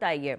बताइए,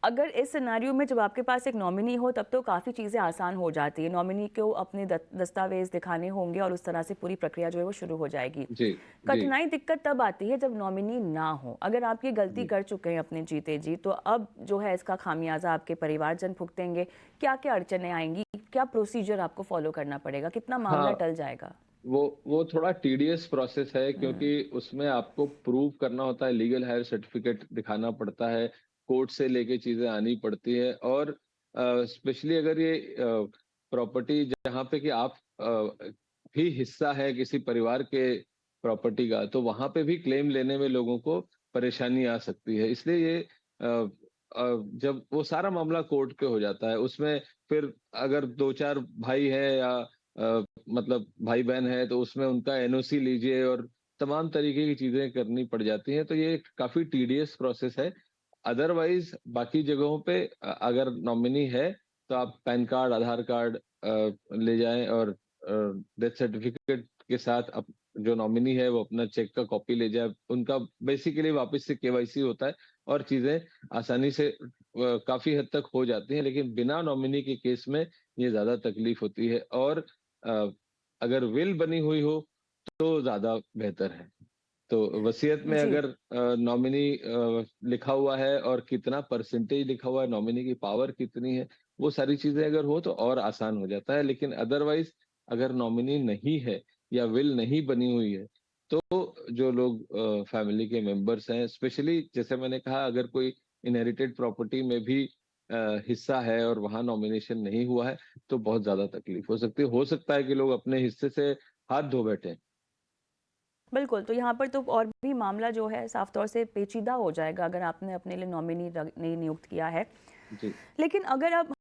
अगर इस सिनेरियो में जब आपके पास एक नॉमिनी हो तब तो काफ़ी चीज़ें आसान हो जाती है। नॉमिनी को अपने दस्तावेज दिखाने होंगे और उस तरह से पूरी प्रक्रिया जो है वो शुरू हो जाएगी। जी, जी, कठिनाई दिक्कत तब आती है जब नॉमिनी ना हो। अगर आप ये गलती जी। कर चुके हैं अपने जीते जी, तो अब जो है इसका खामियाजा आपके परिवारजन भुगतेंगे। क्या क्या अड़चनें आएंगी, क्या प्रोसीजर आपको फॉलो करना पड़ेगा, कितना मामला हाँ, टल जाएगा? वो थोड़ा टीडियस प्रोसेस है क्योंकि हम्म। उसमें आपको प्रूव करना होता है, लीगल हायर सर्टिफिकेट दिखाना पड़ता है, कोर्ट से लेके चीज़ें आनी पड़ती है और स्पेशली अगर ये प्रॉपर्टी जहाँ पे कि आप भी हिस्सा है किसी परिवार के प्रॉपर्टी का, तो वहाँ पे भी क्लेम लेने में लोगों को परेशानी आ सकती है। इसलिए ये जब वो सारा मामला कोर्ट के हो जाता है, उसमें फिर अगर 2-4 भाई हैं या मतलब भाई-बहन है तो उसमें उनका एनओसी लीजिए और तमाम तरीके की चीज़ें करनी पड़ जाती हैं, तो ये काफ़ी टीडियस प्रोसेस है। अदरवाइज़ बाकी जगहों पे अगर नॉमिनी है, तो आप पैन कार्ड, आधार कार्ड ले जाएँ और डेथ सर्टिफिकेट के साथ जो नॉमिनी है वो अपना चेक का कॉपी ले जाए। उनका बेसिकली वापस से केवाईसी होता है और चीज़ें आसानी से काफ़ी हद तक हो जाती हैं, लेकिन बिना नॉमिनी के केस में ये ज़्यादा तकलीफ होती है और अ, अगर विल बनी हुई हो तो ज़्यादा बेहतर है। तो वसीयत में जी। अगर नॉमिनी लिखा हुआ है और कितना परसेंटेज लिखा हुआ है, नॉमिनी की पावर कितनी है, वो सारी चीज़ें अगर हो तो और आसान हो जाता है। लेकिन अदरवाइज़ अगर नॉमिनी नहीं है या विल नहीं बनी हुई है, तो जो लोग फैमिली के मेंबर्स हैं, स्पेशली जैसे मैंने कहा अगर कोई इनहेरिटेड प्रॉपर्टी में भी हिस्सा है और वहाँ नॉमिनेशन नहीं हुआ है, तो बहुत ज़्यादा तकलीफ हो सकती है। हो सकता है कि लोग अपने हिस्से से हाथ धो बैठें। बिल्कुल, तो यहाँ पर तो और भी मामला जो है साफ तौर से पेचीदा हो जाएगा अगर आपने अपने लिए नॉमिनी नहीं नियुक्त किया है। जी। लेकिन अगर आप